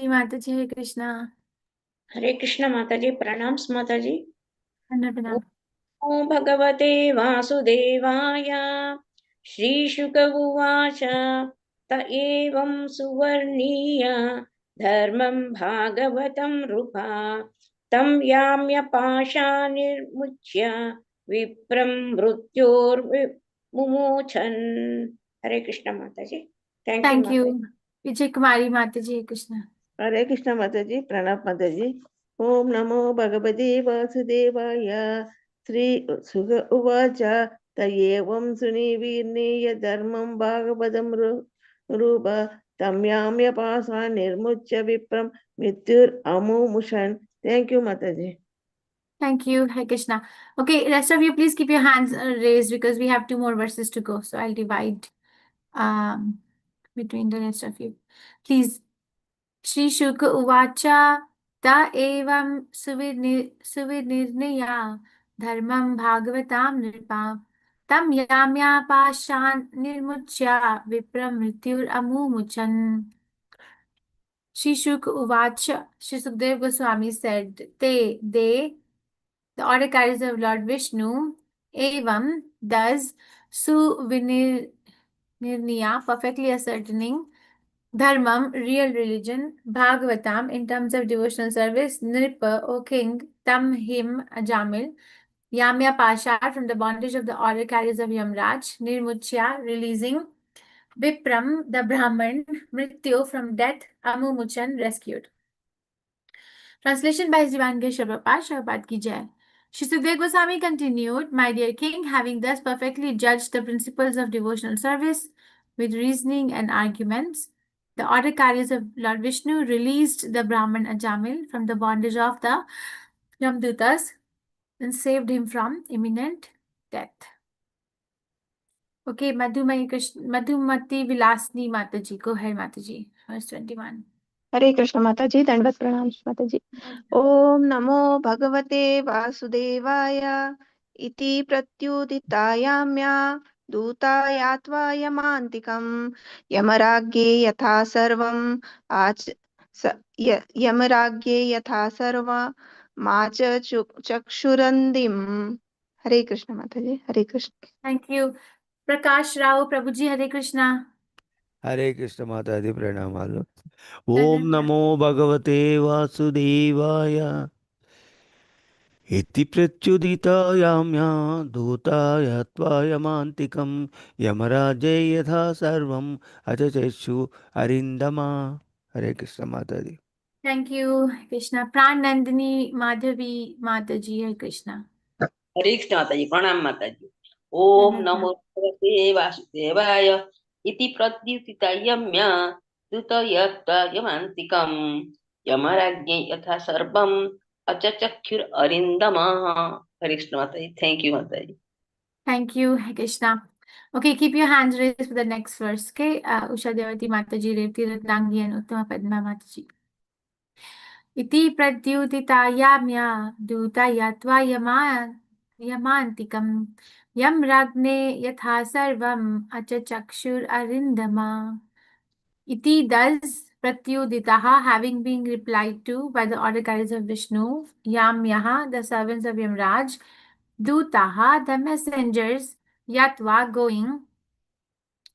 माता जी, हरे कृष्णा। हरे कृष्ण माता जी। प्रणाम माता जी। प्रणाम प्रणाम। ओम भगवते वासुदेवाय। श्रीशुक उवाच त एवं सुवर्णीय धर्मं भागवतं नृपा तं याम्य पाशानिर्मुच्य विप्रं मृत्योर्मुमोचन्। हरे कृष्ण माता जी। Thank you thank you. माता। विजय कुमारी माता जी, हरे कृष्णा। हरे कृष्ण माताजी। प्रणाम माताजी। ओम नमो भगवते वासुदेवाय। श्री सुग उवाच त एवं सुनिर्वीर्णेय धर्मं भागवतं रूप तं याम्य पासा निर्मुच्य विप्रम मृत्युर्अमुमुषन्। थैंक यू माताजी। Thank you, Hare Krishna. Okay, rest of you, please keep your hands raised because we have two more verses to go. So I'll divide um, between the rest of you. Please. Shri Shuka Uvacha Ta Evam Suvirnirnaya Dharmam Bhagavatam Nripa Tam Yamya Pashan Nirmuchya Vipram Mrityur Amumuchan. Shri Shuka Uvacha, Shri Sukdev Goswami said, they, the order carriers of Lord Vishnu, Evam, thus, Suvinirniya, perfectly ascertaining, Dharmam, real religion, Bhagavatam, in terms of devotional service, Nripa, O king, Tam, him, Ajamil, Yamya Pasha, from the bondage of the order carriers of Yamraj, Nirmuchya, releasing, Vipram, the Brahman, Mrityu, from death, Amumuchan, rescued. Translation by Jivange Shabapad Ki Jai. Shri Sukdev Goswami continued, My dear king, having thus perfectly judged the principles of devotional service with reasoning and arguments, the order carriers of Lord Vishnu released the Brahman Ajamil from the bondage of the Yamdutas and saved him from imminent death. Okay, Madhumati Vilasni Mataji. Go ahead, Mataji. Verse 21. हरे कृष्ण माता जी। दंडवत प्रणाम माता जी। ओम नमो भगवते वासुदेवाय इति प्रत्युदितायाम्या दूतायात्वा यमान्तिकम् यमराज्ञे यथा सर्वम् आच यमराज्ञे यथा सर्वमाच चक्षुरन्दिम्। हरे कृष्ण माता जी। हरे Krishna. Thank you. Prakash Rao Prabhuji, Hare Krishna. हरे कृष्ण माता दी प्रणाम आलो। ओम Dandan नमो भगवते वासुदेवाय इति प्रत्युदितायाम्या दूताय त्वायमान्तिकं यमराजे यथा सर्वम् अचचक्षु अरिन्दमा। हरे कृष्ण माता दी। Thank you, Krishna. Pran Nandini Madhavi Mataji, Hare Krishna. हरे कृष्ण माता जी। प्रणाम माता जी। ओम Dandan नमो Pran. भगवते वासुदेवाय इति प्रद्युतितयम्या द्युतयत्वायमान्तिकम् यमराज्ञे यथा सर्वम् अचचक्षुररिन्दमः। हरे कृष्ण माता जी। थैंक यू माता जी। Thank you, Hare Krishna. Okay, keep your hands raised for the next verse. Okay, Usha Devati Mataji, Revati Ratnangi, and Uttama Padma Mataji. Iti pradyutitayamya dutayatva yamantikam yam ragne yatha sarvam achachakshur arindama. Iti thus pratyuditaha, having been replied to by the order carriers of Vishnu, Yamyaha, the servants of Yamraj, Dutaha, the messengers, Yatva, going,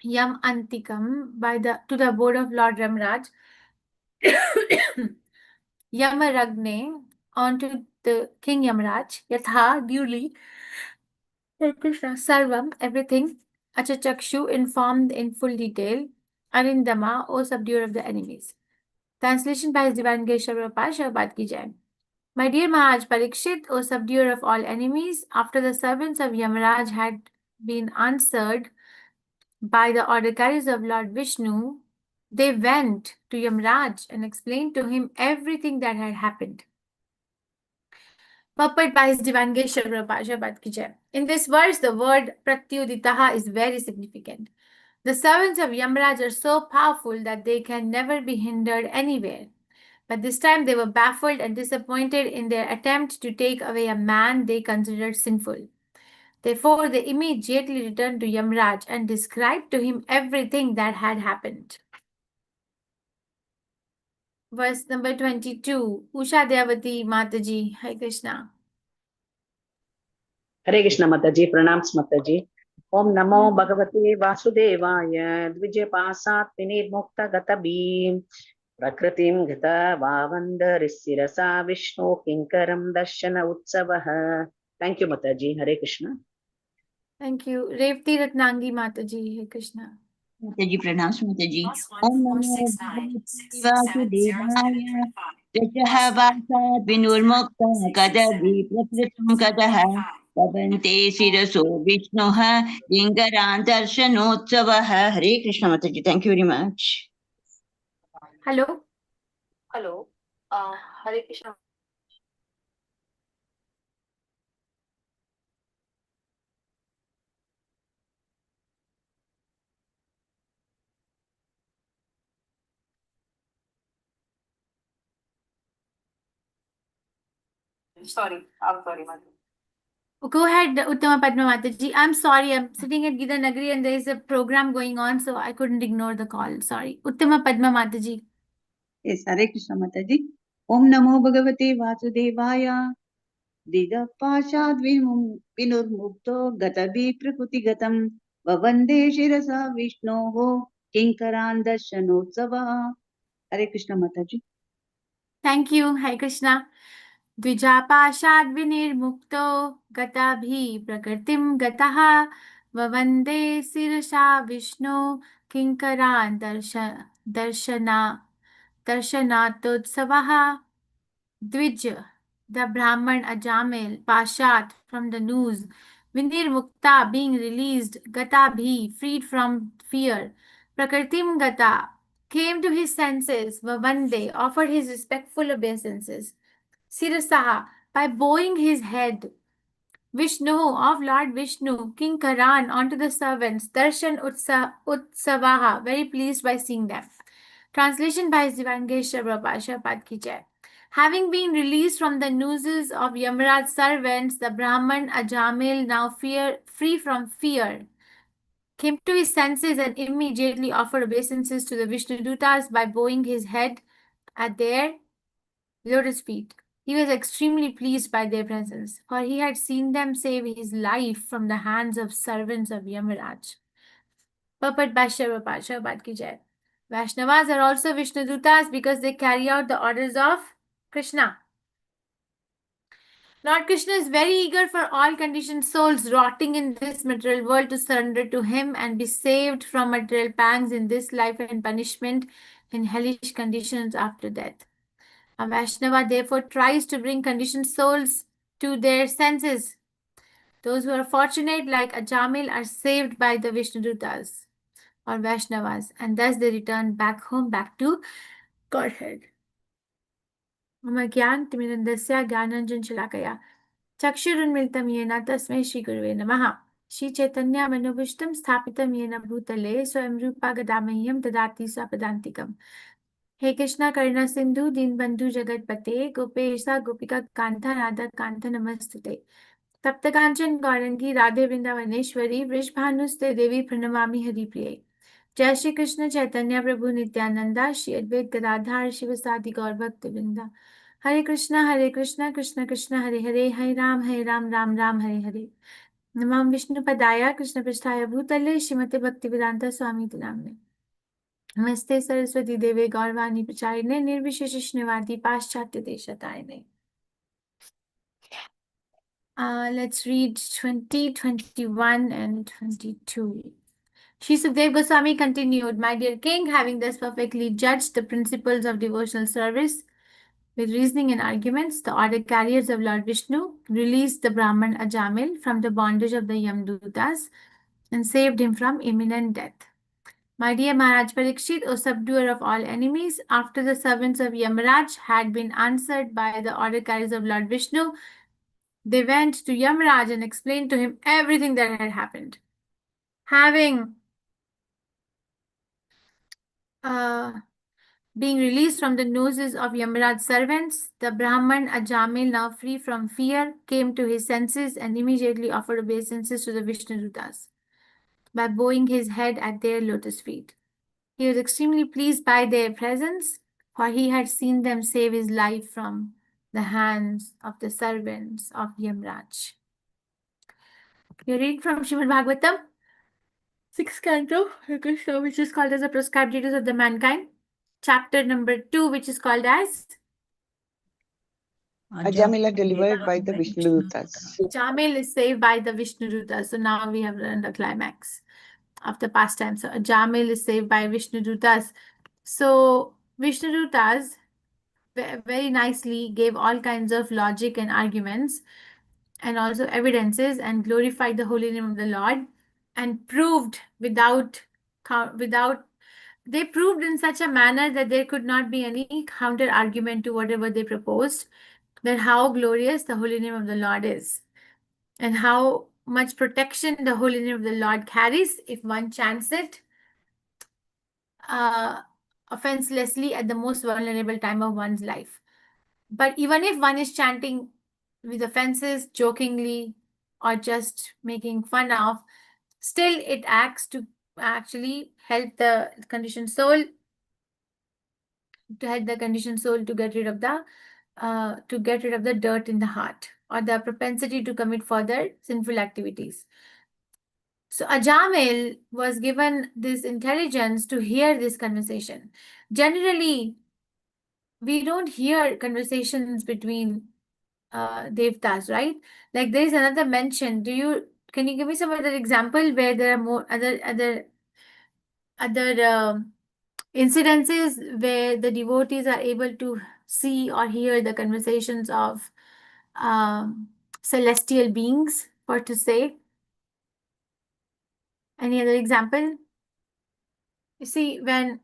Yam Antikam, by the to the abode of Lord Ramraj, Yamaragne, onto the King Yamraj, Yatha, duly, Krishna, Sarvam, everything, Achachakshu, informed in full detail, Arindama, O subduer of the enemies. Translation by His Divine Grace Shabbat Bad Ki Jai. My dear Maharaj Parikshit, O subduer of all enemies, after the servants of Yamaraj had been answered by the order carriers of Lord Vishnu, they went to Yamraj and explained to him everything that had happened. Purport by His Divine Grace Shabbat Ki Jai. In this verse, the word Pratyuditaha is very significant. The servants of Yamraj are so powerful that they can never be hindered anywhere. But this time they were baffled and disappointed in their attempt to take away a man they considered sinful. Therefore, they immediately returned to Yamraj and described to him everything that had happened. verse number 22. Usha Devati Mataji, Hare Krishna. हरे कृष्ण माताजी प्रणाम माताजी ओम नमो Hmm. भगवते वासुदेवाय द्विजपासात् विनिर्मुक्त गतभीम प्रकृतिं गता वावन्दरिशिरसा विष्णु किङ्करं दर्शन उत्सवः thank you माताजी हरे Krishna Thank you. Revati Ratnangi Mataji, Hare Krishna. माताजी प्रणाम माताजी ओम नमो भगवते वासुदेवाय ततः वासात् विनुर्मुक्तः कदभि प्रकृतं कदः पवन्ते शिरसो विष्णुः लिङ्गरान् दर्शनोत्सवः हरे कृष्ण माताजी thank you very much Hello. Hello Hare Krishna sorry I'm sorry माताजी Go ahead, Uttama Padma Mataji. I'm sorry, I'm sitting at Gita Nagari and there is a program going on, so I couldn't ignore the call. Sorry. Uttama Padma Mataji. Yes, Hare Krishna Mataji. Om Namo Bhagavate Vasudevaya. दिदपाशाद् विनुर्मुक्तो गतभि प्रकृतिगतं ववन्दे शिरसा विष्णोः किङ्करान् दर्शनोत्सवः हरे कृष्ण माताजी Thank you. Hare Krishna. Dvijapashad vinirmukto gataabhi prakritim gataha vavande sirasha Vishnu kinkaran darshanatotsavaha. Dvij, the Brahman Ajamil, Pashat, from the noose, Vinir Mukta, being released, Gata Bhi, freed from fear, Prakritim Gata, came to his senses, Vavande, offered his respectful obeisances, Sirasaha, by bowing his head, Vishnu, of Lord Vishnu, King Karan, onto the servants, Darshan Utsavaha, very pleased by seeing them. Translation by Divangesha Prabhasha Pad Ki Jai. Having been released from the nooses of Yamaraj's servants, the Brahman Ajamil, now free from fear, came to his senses and immediately offered obeisances to the Vishnudutas by bowing his head at their lotus feet. He was extremely pleased by their presence, for he had seen them save his life from the hands of servants of Yamaraj. Papat Bhashya Pasha Bhat Ki Jai. Vaishnavas are also Vishnudutas because they carry out the orders of Krishna. Lord Krishna is very eager for all conditioned souls rotting in this material world to surrender to him and be saved from material pangs in this life and punishment in hellish conditions after death. A Vaishnava therefore tries to bring conditioned souls to their senses. Those who are fortunate, like Ajamil, are saved by the Vishnudutas or Vaishnavas, and thus they return back home, back to Godhead. मम ज्ञानतिमिरन्दस्य ज्ञानाञ्जनशलाकया चक्षुरुन्मिलितं येन तस्मै श्रीगुरुवे नमः श्रीचैतन्यमनोभीष्टं स्थापितं येन भूतले स्वयं रूपा गदामह्यं ददाति स्वपदान्तिकम् हे कृष्णा करुणा सिन्धु दीनबन्धु जगत्पते गोपेश गोपिका कान्ता राधा कान्ता नमस्तुते तप्त कांचन गौरंगी राधे वृंदावनेश्वरी वृषभानुस्ते देवी प्रणमामि हरिप्रिये जय श्री कृष्ण चैतन्य प्रभु नित्यानंदा श्री अद्वैत गदाधार शिवसादि गौर भक्त वृंदा हरे कृष्ण कृष्ण कृष्ण हरे हरे राम राम हरे हरे नमः विष्णुपदाय कृष्ण पृष्ठाय भूतले श्रीमते भक्तिवेदांत स्वामी नामने नमस्ते सरस्वती देवे गौरवाणी प्रचारिणे निर्विशेष शून्यवादी पाश्चात्य देशतारिणे Let's read 20, 21, and 22. Shri Sukdev Goswami continued, My dear king, having thus perfectly judged the principles of devotional service with reasoning and arguments, the order carriers of Lord Vishnu released the Brahman Ajamil from the bondage of the Yamdutas and saved him from imminent death. My dear Maharaj Parikshit, O subduer of all enemies, after the servants of Yamaraj had been answered by the order carriers of Lord Vishnu, they went to Yamaraj and explained to him everything that had happened. Having being released from the noses of Yamaraj's servants, the Brahman Ajamil, now free from fear, came to his senses and immediately offered obeisances to the Vishnudutas by bowing his head at their lotus feet. He was extremely pleased by their presence, for he had seen them save his life from the hands of the servants of Yamraj. You're reading from Srimad Bhagavatam, 6th canto, Krishna, which is called as the prescribed duties of the mankind. Chapter number 2, which is called as Ajamila delivered by the Vishnudutas. Jamil is saved by the Vishnudutas. So now we have learned the climax of the pastime. So Jamil is saved by Vishnudutas. So Vishnudutas very nicely gave all kinds of logic and arguments and also evidences and glorified the holy name of the Lord and proved they proved in such a manner that there could not be any counter argument to whatever they proposed, that how glorious the holy name of the Lord is and how much protection the holy name of the Lord carries if one chants it offenselessly at the most vulnerable time of one's life. But even if one is chanting with offenses, jokingly, or just making fun of, still it acts to actually help the conditioned soul to get rid of the dirt in the heart or the propensity to commit further sinful activities. So Ajamil was given this intelligence to hear this conversation. Generally, we don't hear conversations between devtas, right? Like there is another mention. Can you give me some other example where there are more other incidences where the devotees are able to see or hear the conversations of celestial beings, for to say? Any other example? You see, when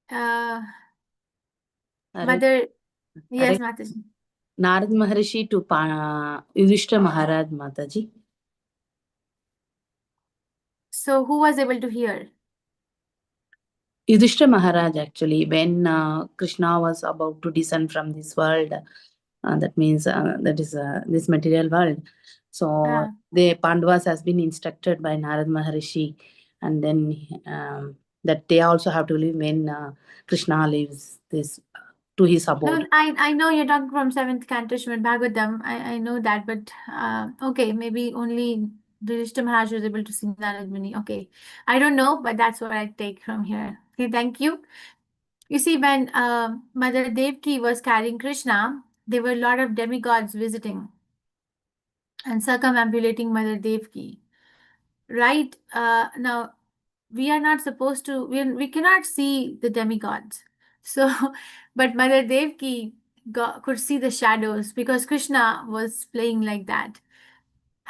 Hare, Mother, yes, Hare Mataji. Narad Maharishi to Yudhishthira Maharaj Mataji. So who was able to hear? Yudhishthira Maharaj, actually, when Krishna was about to descend from this world, that means that is this material world. So Ah. the Pandavas has been instructed by Narad Maharishi, and then that they also have to live when Krishna leaves this to his No, abode. I know you're talking from 7th canto Srimad Bhagavatam. I know that, but okay, maybe only Yudhishthira Maharaj was able to see Narad Muni. Okay, I don't know, but that's what I take from here. Okay, thank you. You see, when Mother Devaki was carrying Krishna, there were a lot of demigods visiting and circumambulating Mother Devaki. Right now, we are not supposed to. We cannot see the demigods. So, but Mother Devaki could see the shadows because Krishna was playing like that.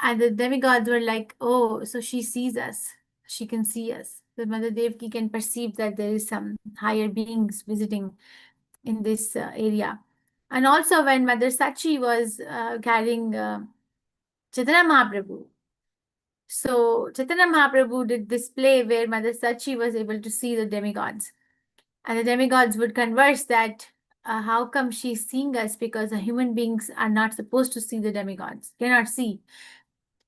And the demigods were like, oh, so she sees us. She can see us. The Mother Devaki can perceive that there is some higher beings visiting in this area. And also when Mother Sachi was carrying Chaitanya Mahaprabhu. So Chaitanya Mahaprabhu did this play where Mother Sachi was able to see the demigods. And the demigods would converse that how come she's seeing us, because the human beings are not supposed to see the demigods, cannot see.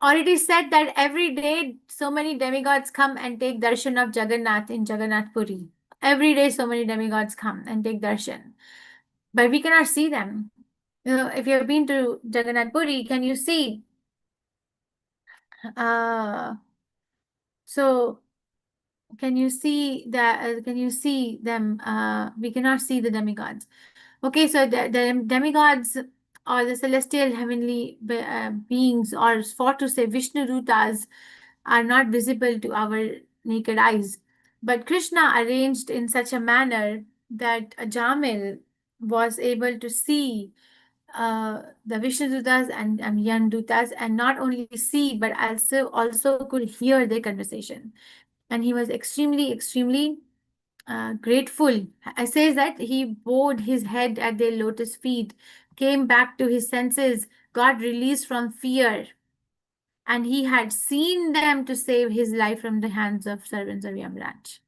Or it is said that every day so many demigods come and take darshan of Jagannath in Jagannath Puri. Every day so many demigods come and take darshan. But we cannot see them. You know, if you have been to Jagannath Puri, can you see? So can you see that? Can you see them? We cannot see the demigods. Okay, so the demigods or the celestial heavenly beings, or for to say Vishnu Rutas, are not visible to our naked eyes. But Krishna arranged in such a manner that Jamil was able to see the Vishnu Dutas and Yan Dutas, and not only see but also could hear their conversation. And he was extremely grateful. I says that he bowed his head at their lotus feet, came back to his senses, got released from fear, and he had seen them to save his life from the hands of servants of Yamraj.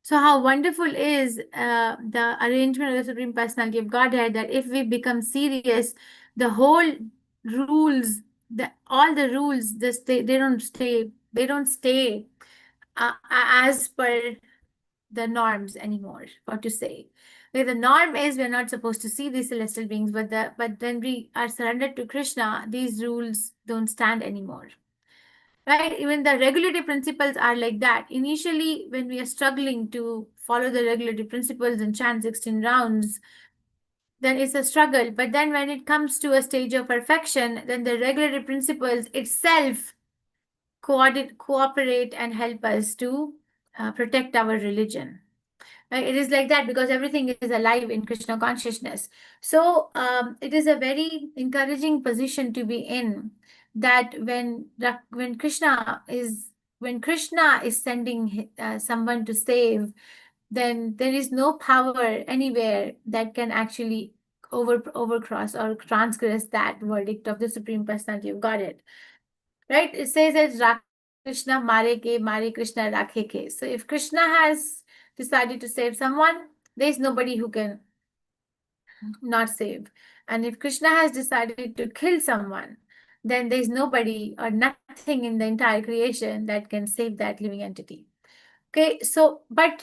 So how wonderful is the arrangement of the Supreme Personality of Godhead, that if we become serious, the whole rules, all the rules, they don't stay as per the norms anymore, what to say. Okay, the norm is we're not supposed to see these celestial beings, but when we are surrendered to Krishna, these rules don't stand anymore. Right? Even the regulative principles are like that. Initially, when we are struggling to follow the regulative principles and chant 16 rounds, then it's a struggle. But then when it comes to a stage of perfection, then the regulative principles itself cooperate and help us to protect our religion. Right? It is like that because everything is alive in Krishna consciousness. So it is a very encouraging position to be in, that when Krishna is sending someone to save, then there is no power anywhere that can actually overcross or transgress that verdict of the Supreme Personality of Godhead. Right? It says that Krishna mare Krishna rakhe ke. So if Krishna has decided to save someone, there is nobody who can not save. And if Krishna has decided to kill someone, then there is nobody or nothing in the entire creation that can save that living entity. Okay, so but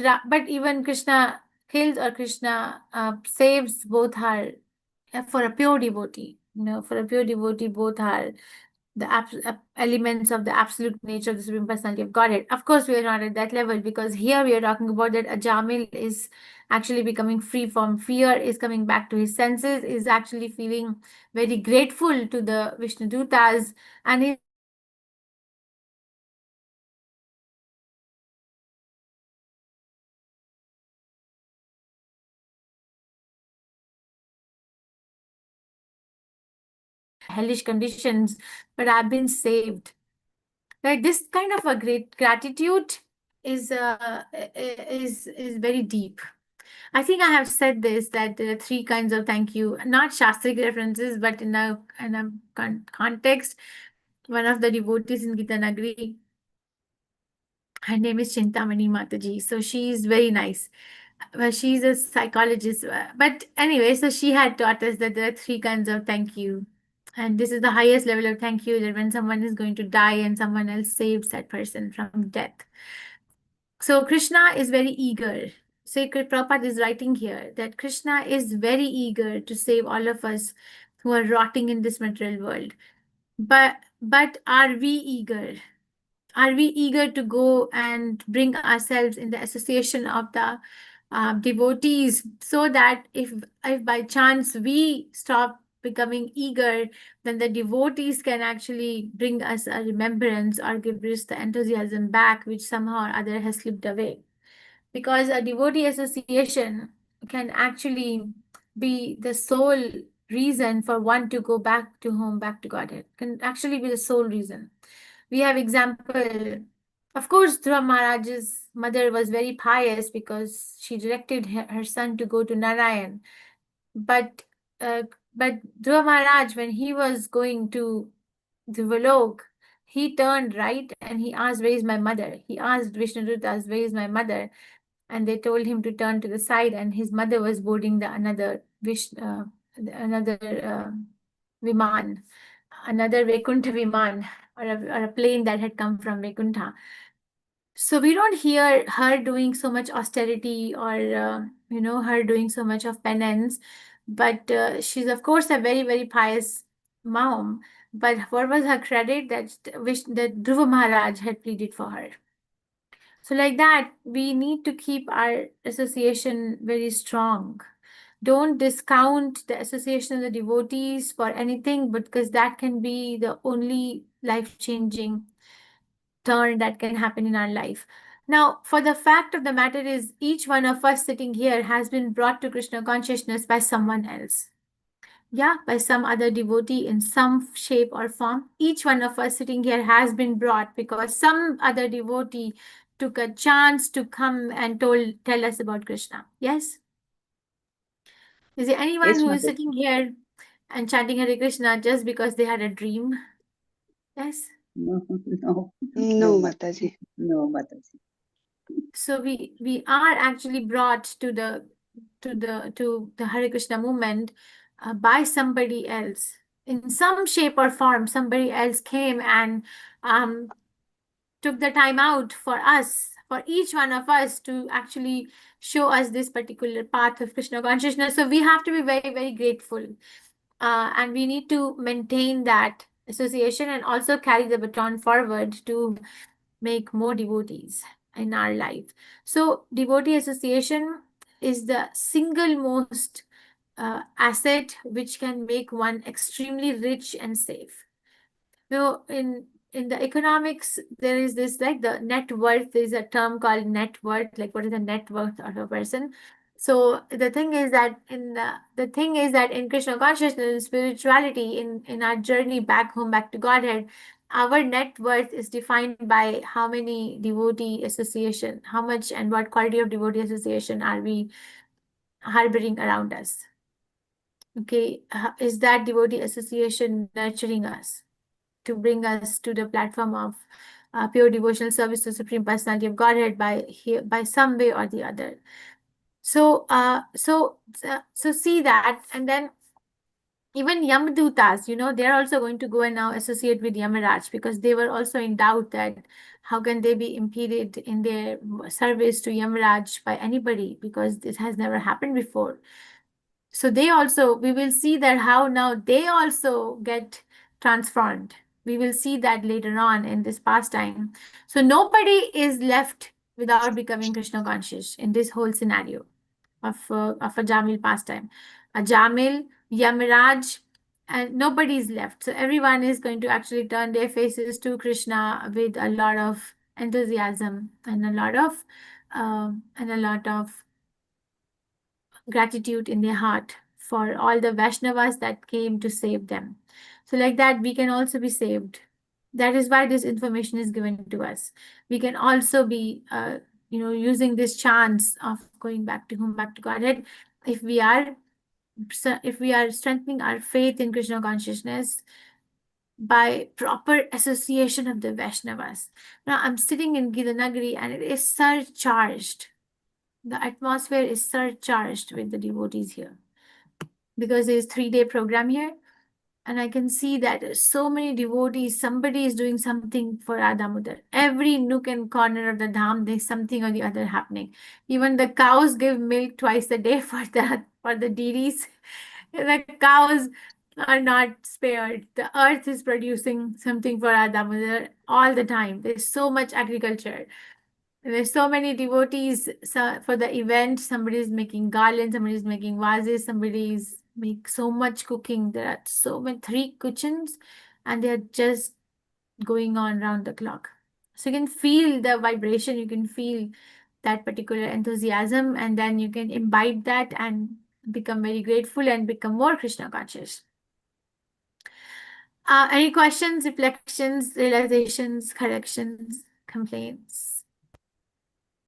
even Krishna kills or Krishna saves, both are for a pure devotee. For a pure devotee, both are the elements of the absolute nature of the Supreme Personality of Godhead. Of course, we are not at that level, because here we are talking about that Ajamil is actually becoming free from fear, is coming back to his senses, is actually feeling very grateful to the Vishnu Dutas, and is hellish conditions, but I've been saved. Right? This kind of a great gratitude is very deep. I think I have said this, that there are three kinds of thank you, not Shastric references, but in a context. One of the devotees in Gita Nagari, her name is Chintamani Mataji. So she is very nice. Well, she's a psychologist. But anyway, so she had taught us that there are three kinds of thank you. And this is the highest level of thank you, that when someone is going to die and someone else saves that person from death. So Krishna is very eager. Sacred Prabhupada is writing here that Krishna is very eager to save all of us who are rotting in this material world. But are we eager? Are we eager to go and bring ourselves in the association of the devotees, so that if by chance we stop becoming eager, then the devotees can actually bring us a remembrance or give us the enthusiasm back, which somehow or other has slipped away. Because a devotee association can actually be the sole reason for one to go back to home, back to Godhead, can actually be the sole reason. We have example, of course, Dhruva Maharaj's mother was very pious because she directed her son to go to Narayan. But Dhruva Maharaj, when he was going to Dhuvalok, he turned right and he asked, "Where is my mother?" He asked Vishnudutas, "Where is my mother?" And they told him to turn to the side, and his mother was boarding another Viman, another Vaikuntha Viman, or a plane that had come from Vaikuntha. So we don't hear her doing so much austerity, or her doing so much of penance, but she's of course a very, very pious mom. But what was her credit? That Dhruva Maharaj had pleaded for her. So like that, we need to keep our association very strong. Don't discount the association of the devotees for anything, because that can be the only life-changing turn that can happen in our life. Now, for the fact of the matter is, each one of us sitting here has been brought to Krishna consciousness by someone else. Yeah, by some other devotee in some shape or form. Each one of us sitting here has been brought because some other devotee took a chance to come and tell us about Krishna. Yes? Is there anyone Yes, who is Mataji. sitting here and chanting Hare Krishna just because they had a dream? Yes? No, no, No, Mataji. no, Mataji. So we are actually brought to the Hare Krishna movement by somebody else. In some shape or form, somebody else came and took the time out for us, for each one of us to actually show us this particular path of Krishna consciousness. So we have to be very, very grateful. And we need to maintain that association and also carry the baton forward to make more devotees in our life. So devotee association is the single most asset which can make one extremely rich and safe. In the economics, there is this, like, the net worth. There is a term called net worth, like what is the net worth of a person. So the thing is that in Krishna consciousness, spirituality, in our journey back home, back to Godhead, our net worth is defined by how many devotee association, how much and what quality of devotee association are we harboring around us. Okay, is that devotee association nurturing us to bring us to the platform of pure devotional service to Supreme Personality of Godhead by some way or the other? So see that, and then even Yamadutas, they're also going to go and now associate with Yamaraj, because they were also in doubt that how can they be impeded in their service to Yamaraj by anybody, because this has never happened before. So we will see that how now they also get transformed. We will see that later on in this pastime. So nobody is left without becoming Krishna conscious in this whole scenario of a Jamil pastime. A Jamil, Yamaraj, and nobody is left. So everyone is going to actually turn their faces to Krishna with a lot of enthusiasm and a lot of gratitude in their heart for all the Vaishnavas that came to save them. So like that, we can also be saved. That is why this information is given to us. We can also be, using this chance of going back to home, back to Godhead, if we are strengthening our faith in Krishna consciousness by proper association of the Vaishnavas. Now I'm sitting in Gitanagari and it is surcharged. The atmosphere is surcharged with the devotees here, because there's 3-day program here, and I can see that there's so many devotees. Somebody is doing something for Radhamudar. Every nook and corner of the dham, there's something or the other happening. Even the cows give milk twice a day for the deities. The cows are not spared. The earth is producing something for Radhamudar all the time. There's so much agriculture. There's so many devotees for the event. Somebody is making garlands, somebody is making vases, somebody is make so much cooking. There are so many 3 kitchens, and they're just going on round the clock. So you can feel the vibration, you can feel that particular enthusiasm, and then you can imbibe that and become very grateful and become more Krishna conscious. Any questions, reflections, realizations, corrections, complaints?